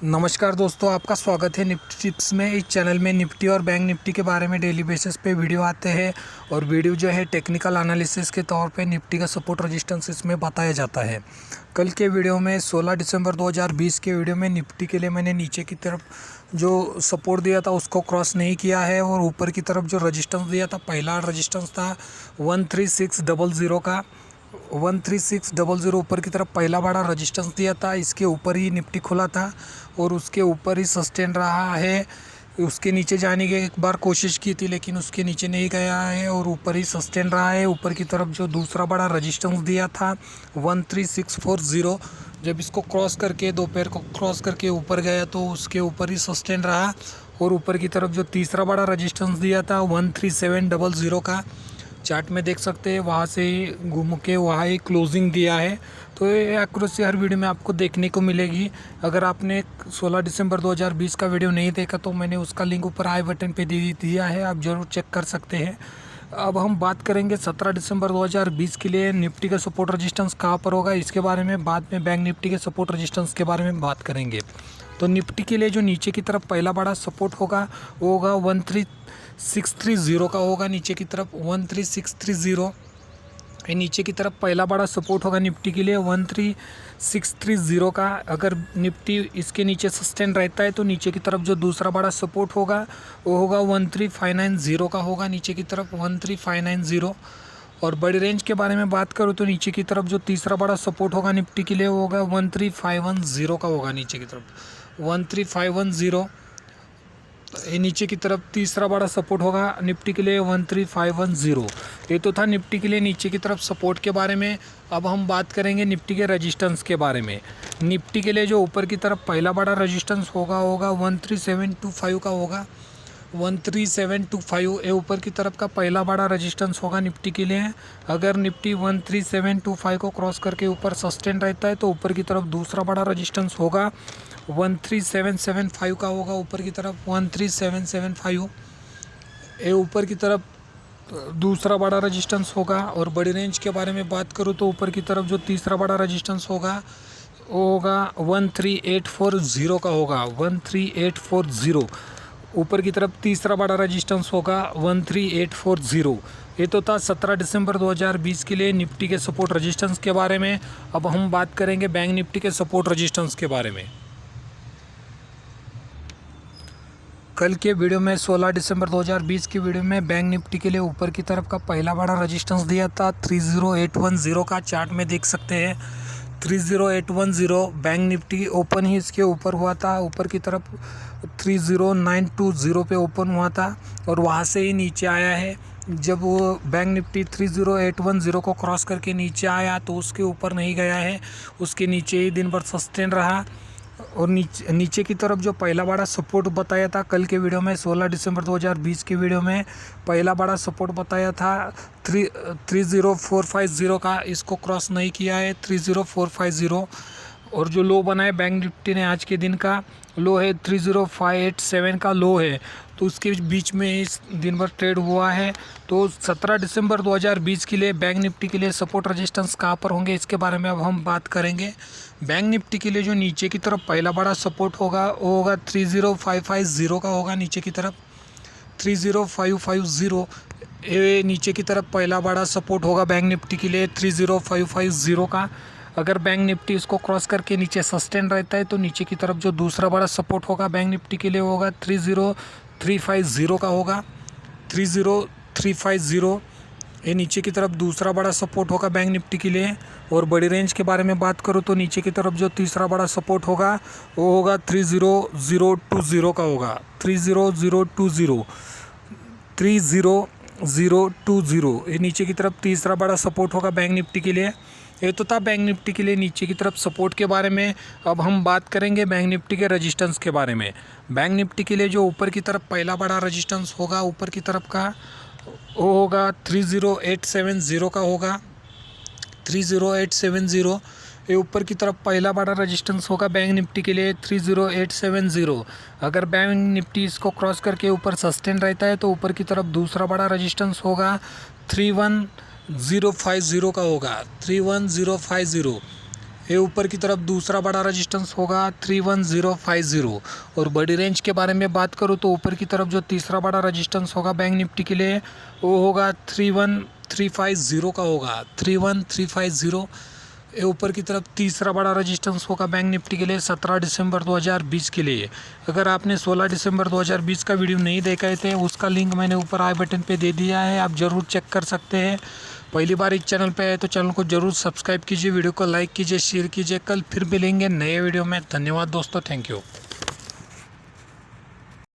नमस्कार दोस्तों, आपका स्वागत है निफ्टी टिप्स में। इस चैनल में निफ्टी और बैंक निफ्टी के बारे में डेली बेसिस पे वीडियो आते हैं और वीडियो जो है टेक्निकल एनालिसिस के तौर पे निफ्टी का सपोर्ट रेजिस्टेंस इसमें बताया जाता है। कल के वीडियो में 16 दिसंबर 2020 के वीडियो में निफ्टी के लिए मैंने नीचे की तरफ जो सपोर्ट दिया था उसको क्रॉस नहीं किया है और ऊपर की तरफ जो रेजिस्टेंस दिया था, पहला रेजिस्टेंस था 13600 का। 13600 ऊपर की तरफ पहला बड़ा रेजिस्टेंस दिया था, इसके ऊपर ही निफ्टी खुला था और उसके ऊपर ही सस्टेन रहा है। उसके नीचे जाने की एक बार कोशिश की थी लेकिन उसके नीचे नहीं गया है और ऊपर ही सस्टेन रहा है। ऊपर की तरफ जो दूसरा बड़ा रेजिस्टेंस दिया था 13640, जब इसको क्रॉस करके दोपहर को क्रॉस करके ऊपर गया तो उसके ऊपर ही सस्टेन रहा। और ऊपर की तरफ जो तीसरा बड़ा रेजिस्टेंस दिया था 13700 का, चार्ट में देख सकते हैं, वहाँ से ही घूम के वहाँ ही क्लोजिंग दिया है। तो ये एक्यूरेसी हर वीडियो में आपको देखने को मिलेगी। अगर आपने 16 दिसंबर 2020 का वीडियो नहीं देखा तो मैंने उसका लिंक ऊपर आई बटन पे दे दिया है, आप ज़रूर चेक कर सकते हैं। अब हम बात करेंगे 17 दिसंबर 2020 के लिए निफ्टी का सपोर्ट रेजिस्टेंस कहाँ पर होगा, इसके बारे में बाद में बैंक निफ्टी के सपोर्ट रेजिस्टेंस के बारे में बात करेंगे। तो निफ्टी के लिए जो नीचे की तरफ पहला बड़ा सपोर्ट होगा वो होगा 13630 का होगा। नीचे की तरफ 13630, ये नीचे की तरफ पहला बड़ा सपोर्ट होगा निफ्टी के लिए 13630 का। अगर निफ्टी इसके नीचे सस्टेन रहता है तो नीचे की तरफ जो दूसरा बड़ा सपोर्ट होगा वो होगा 13590 का होगा, नीचे की तरफ 13590। और बड़ी रेंज के बारे में बात करूँ तो नीचे की तरफ जो तीसरा बड़ा सपोर्ट होगा निफ्टी के लिए वो होगा 13510 का होगा, नीचे की तरफ 13510। ये नीचे की तरफ तीसरा बड़ा सपोर्ट होगा निफ्टी के लिए 13510। ये तो था निफ्टी के लिए नीचे की तरफ सपोर्ट के बारे में। अब हम बात करेंगे निफ्टी के रेजिस्टेंस के बारे में। निफ्टी के लिए जो ऊपर की तरफ पहला बड़ा रेजिस्टेंस होगा 13725 का होगा, 13725 ये ऊपर की तरफ का पहला बड़ा रेजिस्टेंस होगा निफ्टी के लिए। अगर निफ्टी 13725 को क्रॉस करके ऊपर सस्टेन रहता है तो ऊपर की तरफ दूसरा बड़ा रेजिस्टेंस होगा 13775 का होगा, ऊपर की तरफ 13775 ये ऊपर की तरफ दूसरा बड़ा रेजिस्टेंस होगा। और बड़ी रेंज के बारे में बात करूँ तो ऊपर की तरफ जो तीसरा बड़ा रेजिस्टेंस होगा वो होगा 13840 का होगा, 13840 ऊपर की तरफ तीसरा बड़ा रेजिस्टेंस होगा 13840। ये तो था 17 दिसंबर 2020 के लिए निफ्टी के सपोर्ट रेजिस्टेंस के बारे में। अब हम बात करेंगे बैंक निफ्टी के सपोर्ट रेजिस्टेंस के बारे में। कल के वीडियो में 16 दिसंबर 2020 की वीडियो में बैंक निफ्टी के लिए ऊपर की तरफ का पहला बड़ा रेजिस्टेंस दिया था 30810 का, चार्ट में देख सकते हैं 30810। बैंक निफ्टी ओपन ही इसके ऊपर हुआ था, ऊपर की तरफ 30920 पे ओपन हुआ था और वहाँ से ही नीचे आया है। जब वो बैंक निफ्टी 30810 को क्रॉस करके नीचे आया तो उसके ऊपर नहीं गया है, उसके नीचे ही दिन भर सस्टेन रहा। और नीचे की तरफ जो पहला बड़ा सपोर्ट बताया था कल के वीडियो में 16 दिसंबर 2020 की वीडियो में, पहला बड़ा सपोर्ट बताया था 30450 का, इसको क्रॉस नहीं किया है 30450। और जो लो बना है बैंक निफ्टी ने आज के दिन का लो है 30587 का लो है, तो उसके बीच में इस दिन भर ट्रेड हुआ है। तो 17 दिसंबर 2020 के लिए बैंक निफ्टी के लिए सपोर्ट रेजिस्टेंस कहाँ पर होंगे इसके बारे में अब हम बात करेंगे। बैंक निफ्टी के लिए जो नीचे की तरफ पहला बड़ा सपोर्ट होगा वो होगा 30550 का होगा, नीचे की तरफ 30550 ये नीचे की तरफ पहला बड़ा सपोर्ट होगा बैंक निफ्टी के लिए 30550 का। अगर बैंक निफ्टी इसको क्रॉस करके नीचे सस्टेन रहता है तो नीचे की तरफ जो दूसरा बड़ा सपोर्ट होगा बैंक निफ्टी के लिए होगा 30350 का होगा, 30350 ये नीचे की तरफ दूसरा बड़ा सपोर्ट होगा बैंक निफ्टी के लिए। और बड़ी रेंज के बारे में बात करूँ तो नीचे की तरफ जो तीसरा बड़ा सपोर्ट होगा वो होगा 30020 का होगा, 30020 30020 ये नीचे की तरफ तीसरा बड़ा सपोर्ट होगा बैंक निफ्टी के लिए। ये तो था बैंक निफ्टी के लिए नीचे की तरफ सपोर्ट के बारे में। अब हम बात करेंगे बैंक निफ्टी के रेजिस्टेंस के बारे में। बैंक निफ्टी के लिए जो ऊपर की तरफ पहला बड़ा रेजिस्टेंस होगा ऊपर की तरफ का वो होगा 30870 का होगा, 30870 ये ऊपर की तरफ पहला बड़ा रेजिस्टेंस होगा बैंक निफ्टी के लिए 30870। अगर बैंक निफ्टी इसको क्रॉस करके ऊपर सस्टेन रहता है तो ऊपर की तरफ दूसरा बड़ा रेजिस्टेंस होगा 31050 का होगा, 31050। ये ऊपर की तरफ दूसरा बड़ा रेजिस्टेंस होगा 31050। और बड़ी रेंज के बारे में बात करूँ तो ऊपर की तरफ जो तीसरा बड़ा रेजिस्टेंस होगा बैंक निफ्टी के लिए वो होगा 31350 का होगा, 31350। ये ऊपर की तरफ तीसरा बड़ा रेजिस्टेंस होगा बैंक निफ्टी के लिए 17 दिसंबर 2020 के लिए। अगर आपने 16 दिसंबर 2020 का वीडियो नहीं देखा थे उसका लिंक मैंने ऊपर आई बटन पे दे दिया है, आप ज़रूर चेक कर सकते हैं। पहली बार इस चैनल पे आए तो चैनल को ज़रूर सब्सक्राइब कीजिए, वीडियो को लाइक कीजिए, शेयर कीजिए। कल फिर मिलेंगे नए वीडियो में। धन्यवाद दोस्तों, थैंक यू।